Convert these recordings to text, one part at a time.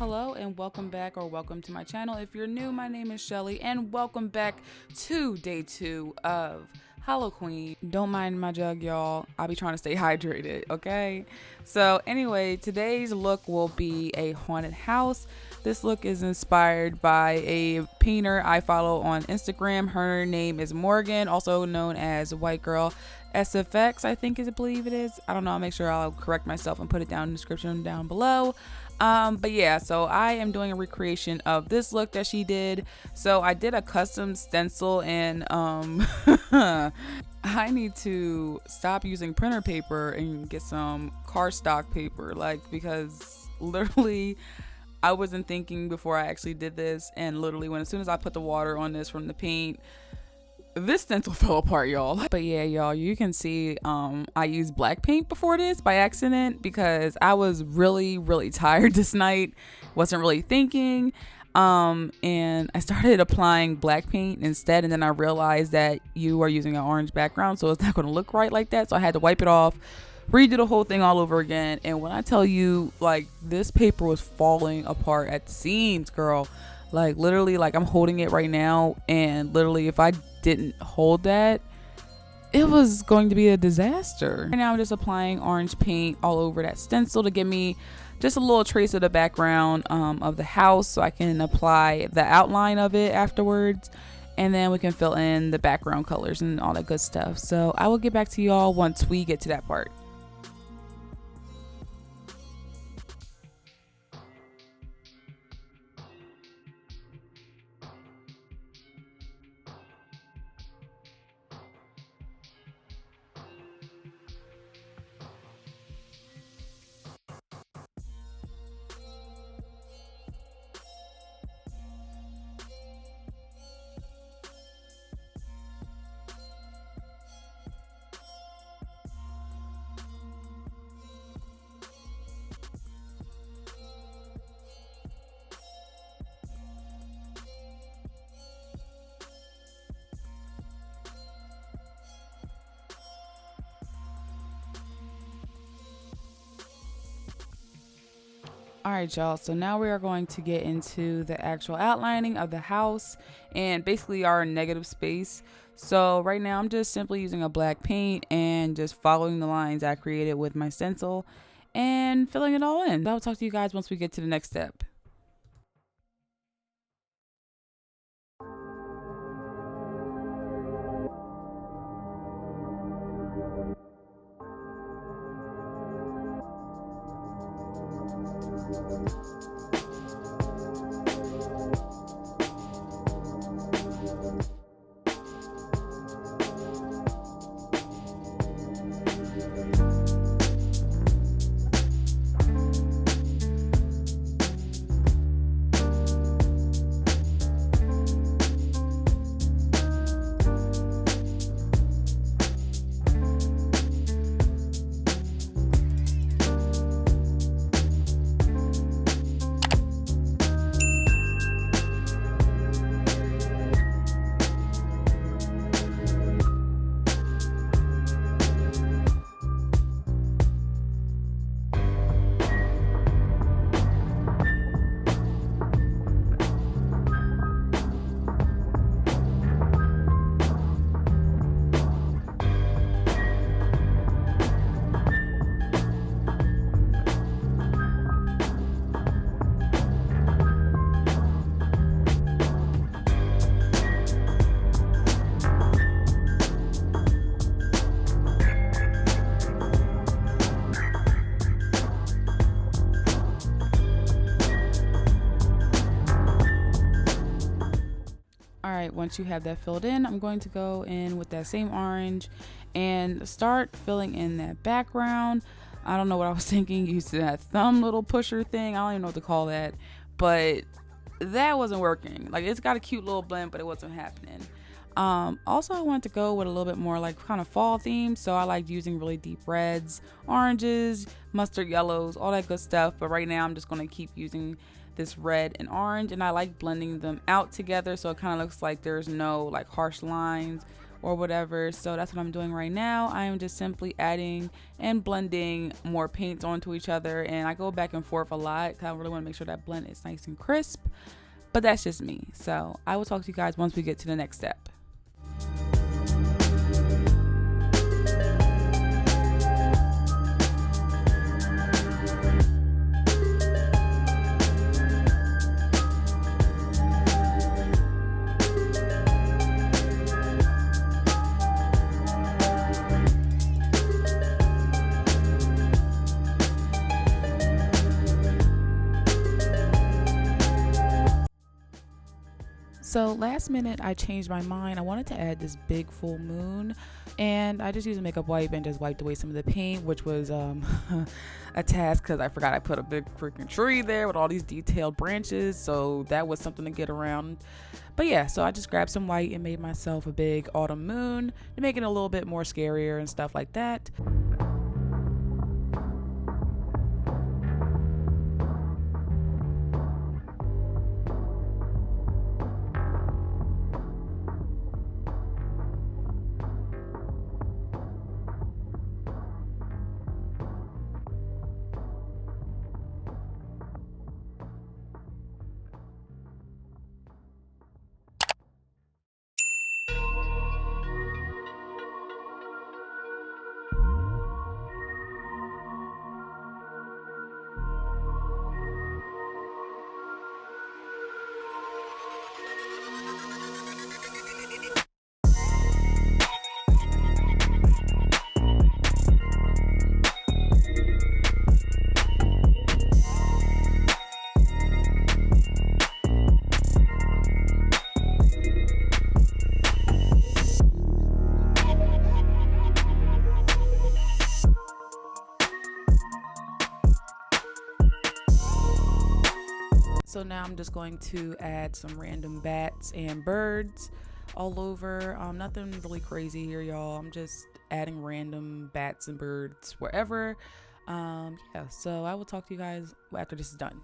Hello and welcome back, or welcome to my channel. If you're new, my name is Shelly and welcome back to day 2 of HALLOW-QUEEN. Don't mind my jug, y'all. I'll be trying to stay hydrated, okay? So anyway, today's look will be a haunted house. This look is inspired by a painter I follow on Instagram. Her name is Morgan, also known as White Girl SFX, I believe it is. I don't know. I'll make sure I'll correct myself and put it down in the description down below. But yeah, so I am doing a recreation of this look that she did. So I did a custom stencil, and I need to stop using printer paper and get some cardstock paper, because literally I wasn't thinking before I actually did this, and literally as soon as I put the water on this from the paint, this stencil fell apart, y'all. But yeah, y'all, you can see I used black paint before this by accident because I was really tired this night, wasn't really thinking, and I started applying black paint instead, and then I realized that you are using an orange background, so it's not going to look right like that. So I had to wipe it off, redo the whole thing all over again. And when I tell you, this paper was falling apart at the seams, girl. Literally, I'm holding it right now, and literally if I didn't hold that, it was going to be a disaster. Right now I'm just applying orange paint all over that stencil to give me just a little trace of the background of the house, so I can apply the outline of it afterwards, and then we can fill in the background colors and all that good stuff. So I will get back to y'all once we get to that part. All right, y'all, so now we are going to get into the actual outlining of the house and basically our negative space. So right now I'm just simply using a black paint and just following the lines I created with my stencil and filling it all in. I'll talk to you guys once we get to the next step. Once you have that filled in, I'm going to go in with that same orange and start filling in that background. I don't know what I was thinking, using that thumb little pusher thing. I don't even know what to call that, but that wasn't working. It's got a cute little blend, but it wasn't happening. Also, I wanted to go with a little bit more kind of fall theme, so I liked using really deep reds, oranges, mustard yellows, all that good stuff. But right now I'm just going to keep using this red and orange, and I like blending them out together so it kind of looks like there's no harsh lines or whatever. So that's what I'm doing right now. I am just simply adding and blending more paints onto each other, and I go back and forth a lot because I really want to make sure that blend is nice and crisp, but that's just me. So I will talk to you guys once we get to the next step. So last minute I changed my mind. I wanted to add this big full moon, and I just used a makeup wipe and just wiped away some of the paint, which was a task because I forgot I put a big freaking tree there with all these detailed branches, so that was something to get around. But yeah, so I just grabbed some white and made myself a big autumn moon to make it a little bit more scarier and stuff like that. So now I'm just going to add some random bats and birds all over. Nothing really crazy here, y'all. I'm just adding random bats and birds wherever. Yeah, so I will talk to you guys after this is done.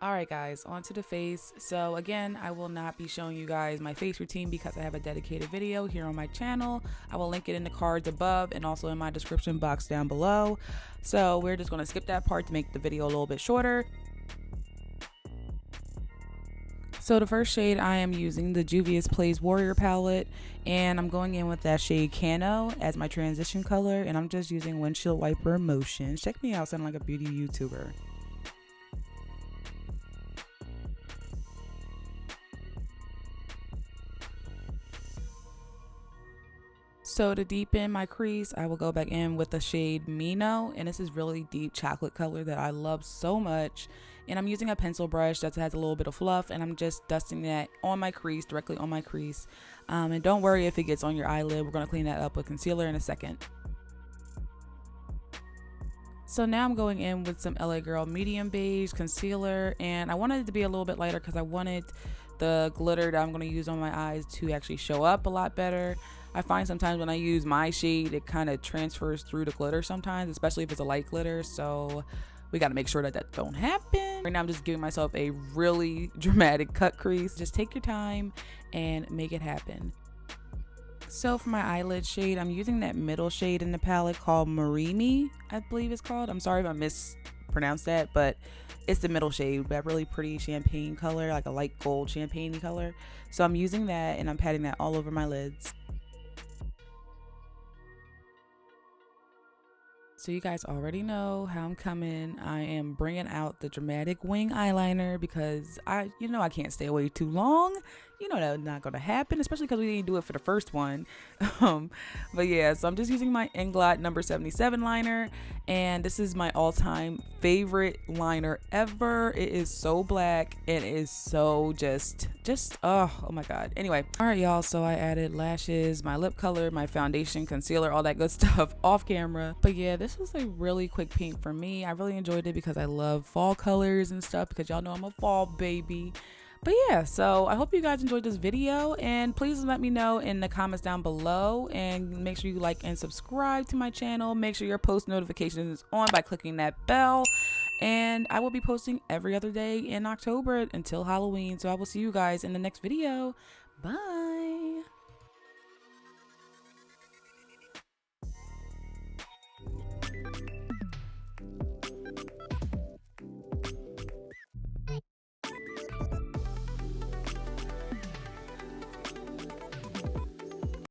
Alright guys, on to the face. So again, I will not be showing you guys my face routine because I have a dedicated video here on my channel. I will link it in the cards above and also in my description box down below. So we're just going to skip that part to make the video a little bit shorter. So the first shade I am using the Juvia's Plays Warrior palette, and I'm going in with that shade Cano as my transition color, and I'm just using windshield wiper emotions. Check me out, sound like a beauty YouTuber. So to deepen my crease, I will go back in with the shade Mino, and this is really deep chocolate color that I love so much. And I'm using a pencil brush that has a little bit of fluff, and I'm just dusting that on my crease, directly on my crease. And don't worry if it gets on your eyelid. We're going to clean that up with concealer in a second. So now I'm going in with some LA Girl medium beige concealer, and I wanted it to be a little bit lighter because I wanted the glitter that I'm going to use on my eyes to actually show up a lot better. I find sometimes when I use my shade, it kind of transfers through the glitter sometimes, especially if it's a light glitter. So we got to make sure that that don't happen. Right now I'm just giving myself a really dramatic cut crease. Just take your time and make it happen. So for my eyelid shade, I'm using that middle shade in the palette called Marimi, I believe it's called. I'm sorry if I mispronounced that, but it's the middle shade, that really pretty champagne color, like a light gold champagne color. So I'm using that and I'm patting that all over my lids. So you guys already know how I'm coming. I am bringing out the dramatic wing eyeliner because I can't stay away too long. You know that's not gonna happen, especially because we didn't do it for the first one. But yeah, so I'm just using my Inglot number 77 liner, and this is my all-time favorite liner ever. It is so black and it is so just oh my god. Anyway, all right y'all, so I added lashes, my lip color, my foundation, concealer, all that good stuff off camera. But yeah, this was a really quick paint for me. I really enjoyed it because I love fall colors and stuff, because y'all know I'm a fall baby. But yeah, so I hope you guys enjoyed this video, and please let me know in the comments down below, and make sure you like and subscribe to my channel. Make sure your post notifications is on by clicking that bell, and I will be posting every other day in October until Halloween. So I will see you guys in the next video. Bye.